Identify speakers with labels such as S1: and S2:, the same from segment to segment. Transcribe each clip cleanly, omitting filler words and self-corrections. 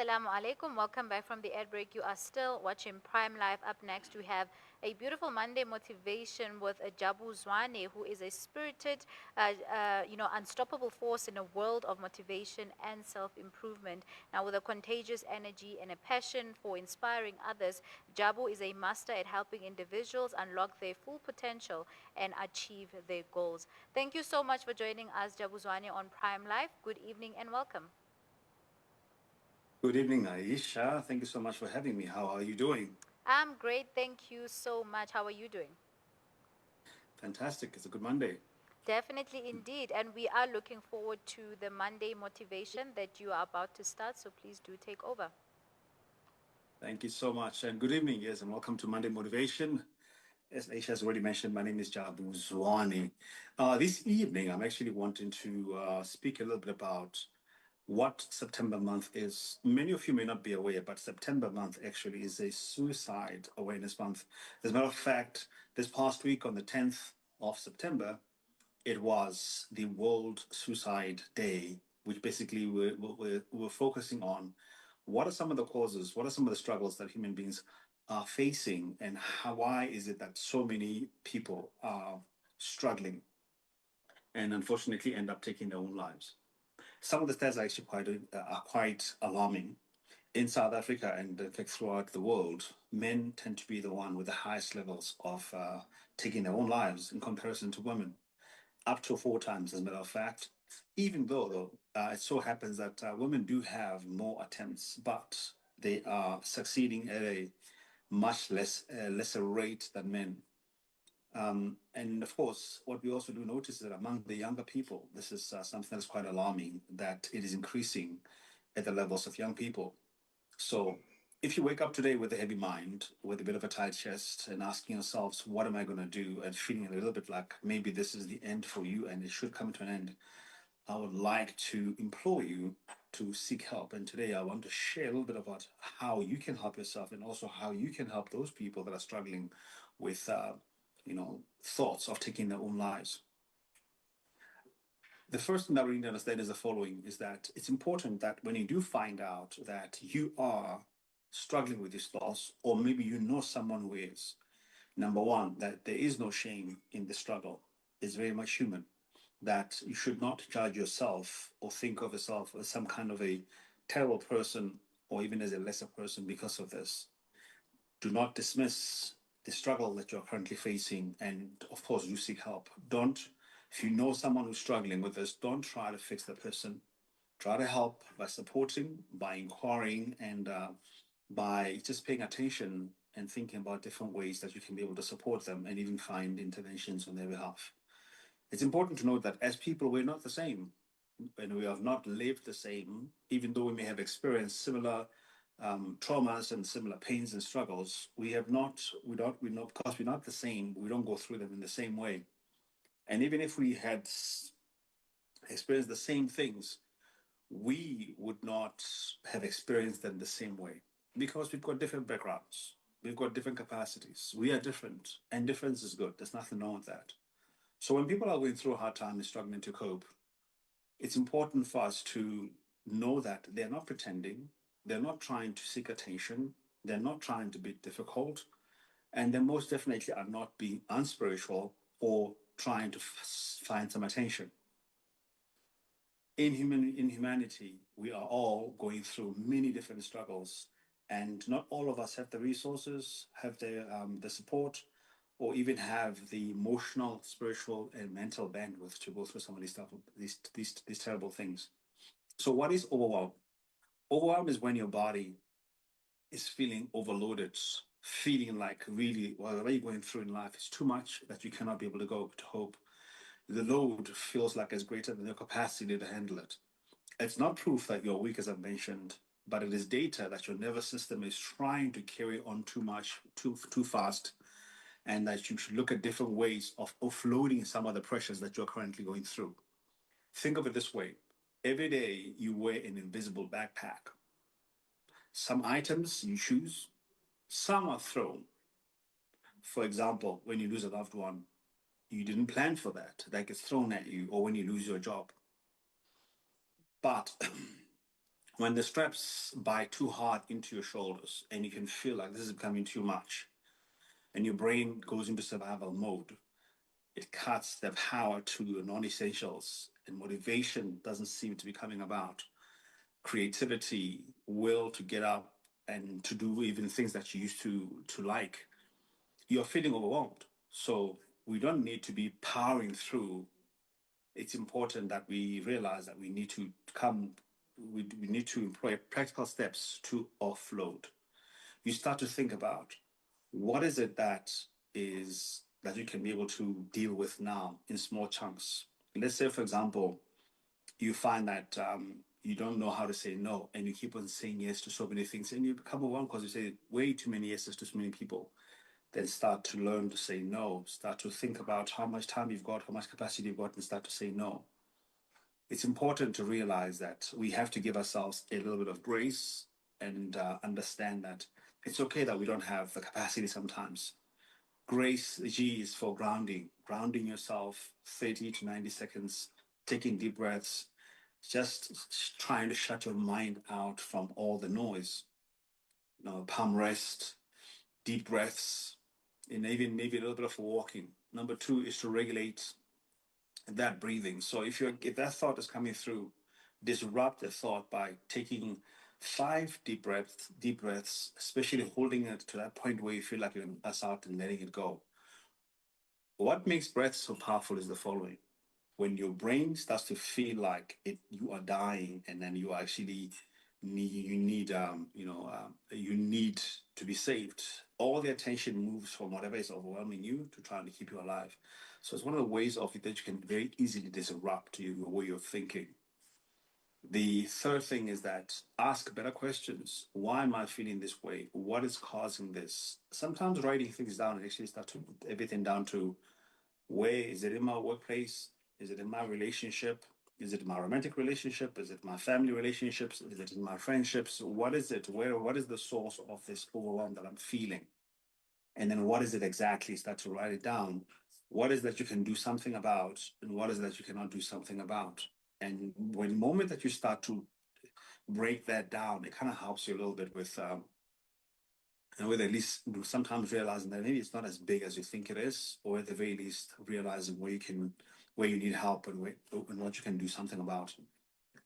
S1: Assalamu alaikum. Welcome back from the ad break. You are still watching Prime Live. Up next, we have a beautiful Monday motivation with a Jabu Zwane, who is a spirited, unstoppable force in a world of motivation and self-improvement. Now, with a contagious energy and a passion for inspiring others, Jabu is a master at helping individuals unlock their full potential and achieve their goals. Thank you so much for joining us, Jabu Zwane, on Prime Live. Good evening and welcome.
S2: Good evening, Aisha. Thank you so much for having me. How are you doing?
S1: I'm great. Thank you so much. How are you doing?
S2: Fantastic. It's a good Monday.
S1: Definitely, indeed. And we are looking forward to the Monday motivation that you are about to start. So please do take over.
S2: Thank you so much. And good evening, yes, and welcome to Monday Motivation. As Aisha has already mentioned, my name is Jabu Zwane. This evening, I'm actually wanting to speak a little bit about what September month is. Many of you may not be aware, but September month actually is a suicide awareness month. As a matter of fact, this past week on the 10th of September, it was the World Suicide Day, which basically we're focusing on what are some of the causes, what are some of the struggles that human beings are facing, and why is it that so many people are struggling and unfortunately end up taking their own lives. Some of the stats are actually quite alarming. In South Africa and in fact throughout the world, men tend to be the one with the highest levels of taking their own lives in comparison to women, up to four times, as a matter of fact. Even though it so happens that women do have more attempts, but they are succeeding at a much lesser rate than men. And of course, what we also do notice is that among the younger people, this is something that's quite alarming, that it is increasing at the levels of young people. So if you wake up today with a heavy mind, with a bit of a tight chest, and asking yourselves, what am I going to do? And feeling a little bit like maybe this is the end for you and it should come to an end, I would like to implore you to seek help. And today I want to share a little bit about how you can help yourself and also how you can help those people that are struggling with, thoughts of taking their own lives. The first thing that we need to understand is the following, is that it's important that when you do find out that you are struggling with these thoughts, or maybe you know someone who is, number one, that there is no shame in the struggle. It's very much human. That you should not judge yourself or think of yourself as some kind of a terrible person or even as a lesser person because of this. Do not dismiss the struggle that you're currently facing, and of course, you seek help. Don't, if you know someone who's struggling with this, don't try to fix the person. Try to help by supporting, by inquiring, and by just paying attention and thinking about different ways that you can be able to support them and even find interventions on their behalf. It's important to note that as people, we're not the same and we have not lived the same, even though we may have experienced similar traumas and similar pains and struggles. We have not, we not, because we're not the same, we don't go through them in the same way. And even if we had experienced the same things, we would not have experienced them the same way because we've got different backgrounds. We've got different capacities. We are different, and difference is good. There's nothing wrong with that. So when people are going through a hard time and struggling to cope, it's important for us to know that they're not pretending, they're not trying to seek attention, they're not trying to be difficult, and they most definitely are not being unspiritual or trying to find some attention. In humanity, we are all going through many different struggles, and not all of us have the resources, have the support, or even have the emotional, spiritual, and mental bandwidth to go through some of these stuff, these terrible things. So, what is overwhelm? Overwhelm is when your body is feeling overloaded, feeling like really whatever you're going through in life is too much that you cannot be able to go to hope. The load feels like it's greater than your capacity to handle it. It's not proof that you're weak, as I've mentioned, but it is data that your nervous system is trying to carry on too much, too fast, and that you should look at different ways of offloading some of the pressures that you're currently going through. Think of it this way: every day you wear an invisible backpack. Some items you choose, some are thrown. For example, when you lose a loved one, you didn't plan for that. That gets thrown at you, or when you lose your job. But When the straps bite too hard into your shoulders and you can feel like this is becoming too much, and your brain goes into survival mode, it cuts the power to non essentials, and motivation doesn't seem to be coming about. Creativity, will to get up and to do even things that you used to like, you're feeling overwhelmed. So we don't need to be powering through. It's important that we realize that we need to we need to employ practical steps to offload. You start to think about what is it that you can be able to deal with now in small chunks. Let's say, for example, you find that you don't know how to say no, and you keep on saying yes to so many things, and you become overwhelmed because you say way too many yeses to so many people. Then start to learn to say no. Start to think about how much time you've got, how much capacity you've got, and start to say no. It's important to realize that we have to give ourselves a little bit of grace and understand that it's okay that we don't have the capacity sometimes. Grace G is for grounding, grounding yourself 30 to 90 seconds, taking deep breaths, just trying to shut your mind out from all the noise. Palm rest, deep breaths, and even maybe a little bit of walking. Number two is to regulate that breathing. So if that thought is coming through, disrupt the thought by taking 5 deep breaths, especially holding it to that point where you feel like you're going to pass out and letting it go. What makes breath so powerful is the following: when your brain starts to feel like you are dying, and then you actually you need to be saved. All the attention moves from whatever is overwhelming you to trying to keep you alive. So it's one of the ways of it that you can very easily disrupt your way of thinking. The third thing is that ask better questions. Why am I feeling this way? What is causing this? Sometimes writing things down and actually start to put everything down to: where is it in my workplace? Is it in my relationship? Is it my romantic relationship? Is it my family relationships? Is it in my friendships? What is it? What is the source of this overwhelm that I'm feeling? And then what is it exactly? Start to write it down. What is that you can do something about, and what is that you cannot do something about? And when the moment that you start to break that down, it kind of helps you a little bit with and with at least sometimes realizing that maybe it's not as big as you think it is, or at the very least realizing where you need help, and what you can do something about.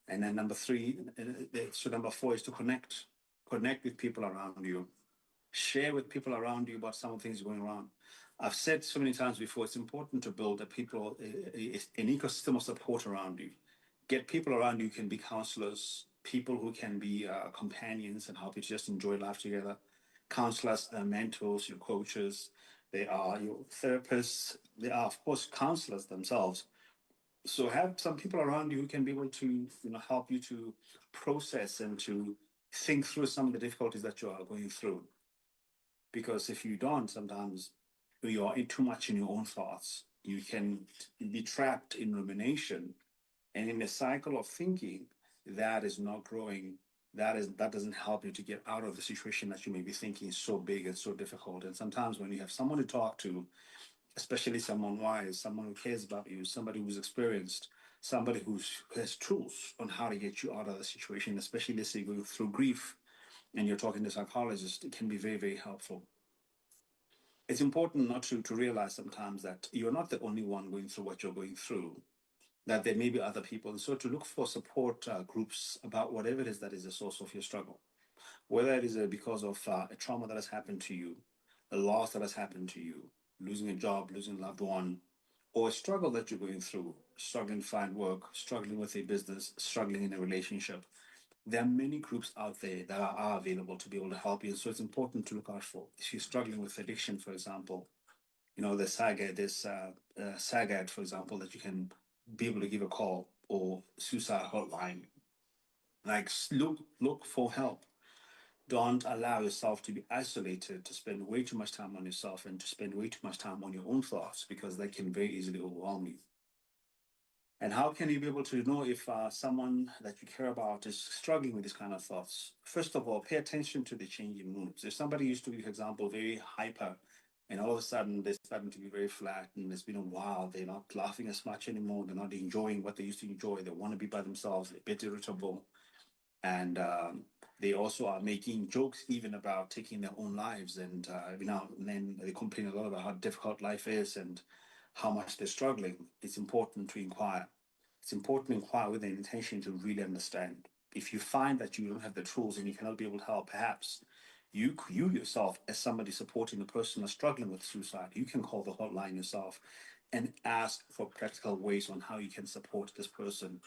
S2: And then number four is to connect with people around you, share with people around you about some of the things going on. I've said so many times before, it's important to build an ecosystem of support around you. Get people around you who can be counselors, people who can be companions and help you to just enjoy life together. Counselors, mentors, your coaches, they are your therapists, they are, of course, counselors themselves. So have some people around you who can be able to help you to process and to think through some of the difficulties that you are going through. Because if you don't, sometimes you are too much in your own thoughts. You can be trapped in rumination and in a cycle of thinking that is not growing. That doesn't help you to get out of the situation that you may be thinking is so big and so difficult. And sometimes when you have someone to talk to, especially someone wise, someone who cares about you, somebody who's experienced, somebody who has tools on how to get you out of the situation, especially let's say going through grief, and you're talking to a psychologist, it can be very, very helpful. It's important not to realize sometimes that you're not the only one going through what you're going through, that there may be other people. And so to look for support groups about whatever it is that is the source of your struggle, whether it is because of a trauma that has happened to you, a loss that has happened to you, losing a job, losing a loved one, or a struggle that you're going through, struggling to find work, struggling with a business, struggling in a relationship. There are many groups out there that are available to be able to help you. So it's important to look out for. If you're struggling with addiction, for example, there's SAGAD, for example, that you can be able to give a call, or suicide hotline. Like, look for help. Don't allow yourself to be isolated, to spend way too much time on yourself and to spend way too much time on your own thoughts, because they can very easily overwhelm you. And how can you be able to know if someone that you care about is struggling with these kind of thoughts? First of all, pay attention to the changing moods. If somebody used to be, for example, very hyper, and all of a sudden they're starting to be very flat, and it's been a while, they're not laughing as much anymore, they're not enjoying what they used to enjoy, they want to be by themselves, they're a bit irritable. and they also are making jokes even about taking their own lives. And every now and then they complain a lot about how difficult life is and how much they're struggling. It's important to inquire. It's important to inquire with the intention to really understand. If you find that you don't have the tools and you cannot be able to help, perhaps you yourself, as somebody supporting a person who's struggling with suicide, you can call the hotline yourself and ask for practical ways on how you can support this person.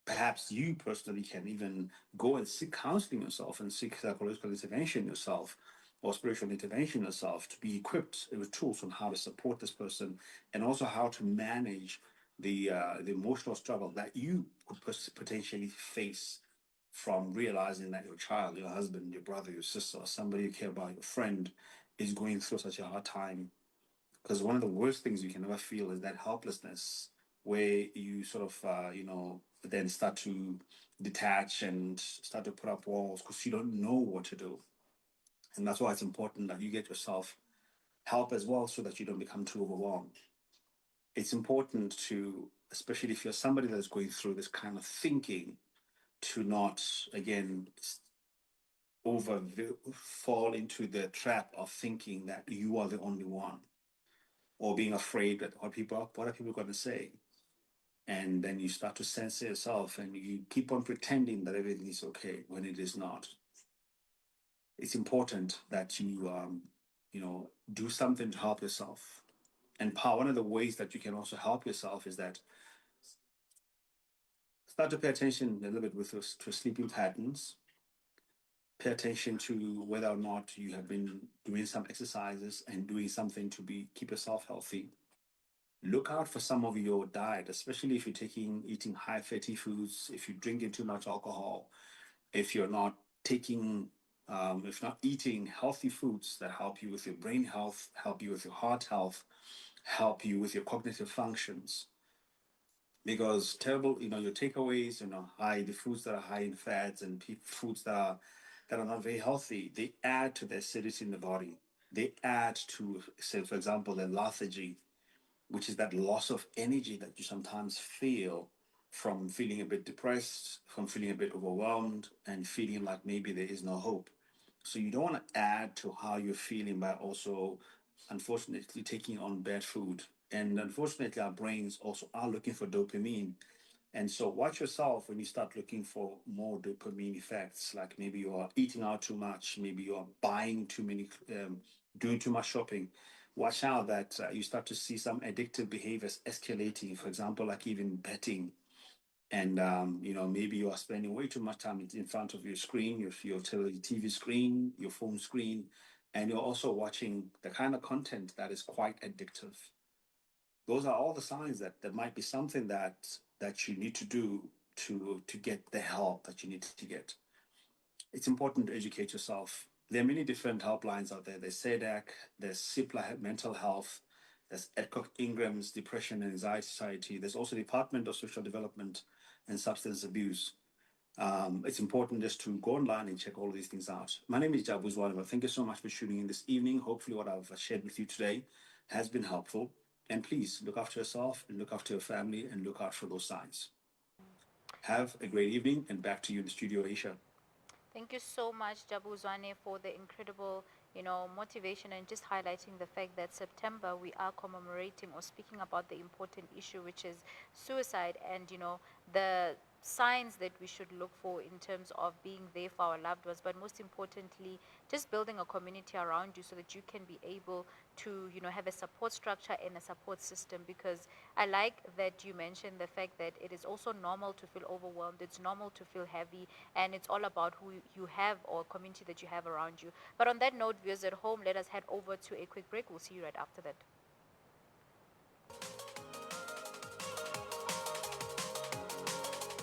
S2: Perhaps you personally can even go and seek counseling yourself and seek psychological intervention yourself or spiritual intervention yourself to be equipped with tools on how to support this person and also how to manage the emotional struggle that you could potentially face from realizing that your child, your husband, your brother, your sister, or somebody you care about, your friend, is going through such a hard time. Because one of the worst things you can ever feel is that helplessness, where you sort of, then start to detach and start to put up walls because you don't know what to do. And that's why it's important that you get yourself help as well so that you don't become too overwhelmed. It's important to, especially if you're somebody that's going through this kind of thinking, to not, again, over fall into the trap of thinking that you are the only one or being afraid that what are people going to say, and then you start to censor yourself and you keep on pretending that everything is okay when it is not. It's important that you do something to help yourself. And one of the ways that you can also help yourself is that start to pay attention a little bit to sleeping patterns. Pay attention to whether or not you have been doing some exercises and doing something to be keep yourself healthy. Look out for some of your diet, especially if you're eating high fatty foods, if you're drinking too much alcohol, if you're not taking, if not eating healthy foods that help you with your brain health, help you with your heart health, help you with your cognitive functions. Because terrible, your takeaways, high the foods that are high in fats and foods that are not very healthy, they add to the acidity in the body. They add to, say, for example, the lethargy, which is that loss of energy that you sometimes feel from feeling a bit depressed, from feeling a bit overwhelmed, and feeling like maybe there is no hope. So you don't want to add to how you're feeling by also, unfortunately, taking on bad food. And unfortunately, our brains also are looking for dopamine. And so watch yourself when you start looking for more dopamine effects, like maybe you are eating out too much, maybe you are buying too many, doing too much shopping. Watch out that you start to see some addictive behaviors escalating, for example, like even betting. And, maybe you are spending way too much time in front of your screen, your TV screen, your phone screen, and you're also watching the kind of content that is quite addictive. Those are all the signs that there might be something that you need to do to get the help that you need to get. It's important to educate yourself. There are many different helplines out there. There's SEDAC, there's CIPLA Mental Health, there's Edcock Ingram's Depression and Anxiety Society. There's also Department of Social Development and Substance Abuse. It's important just to go online and check all of these things out. My name is Jabu Zwane. Thank you so much for tuning in this evening. Hopefully, what I've shared with you today has been helpful. And please look after yourself and look after your family and look out for those signs. Have a great evening, and back to you in the studio, Aisha.
S1: Thank you so much, Jabu Zwane, for the incredible, motivation and just highlighting the fact that September we are commemorating or speaking about the important issue, which is suicide, and the signs that we should look for in terms of being there for our loved ones, but most importantly, just building a community around you so that you can be able to, have a support structure and a support system. Because I like that you mentioned the fact that it is also normal to feel overwhelmed. It's normal to feel heavy, and it's all about who you have or community that you have around you. But on that note, viewers at home, let us head over to a quick break. We'll see you right after that.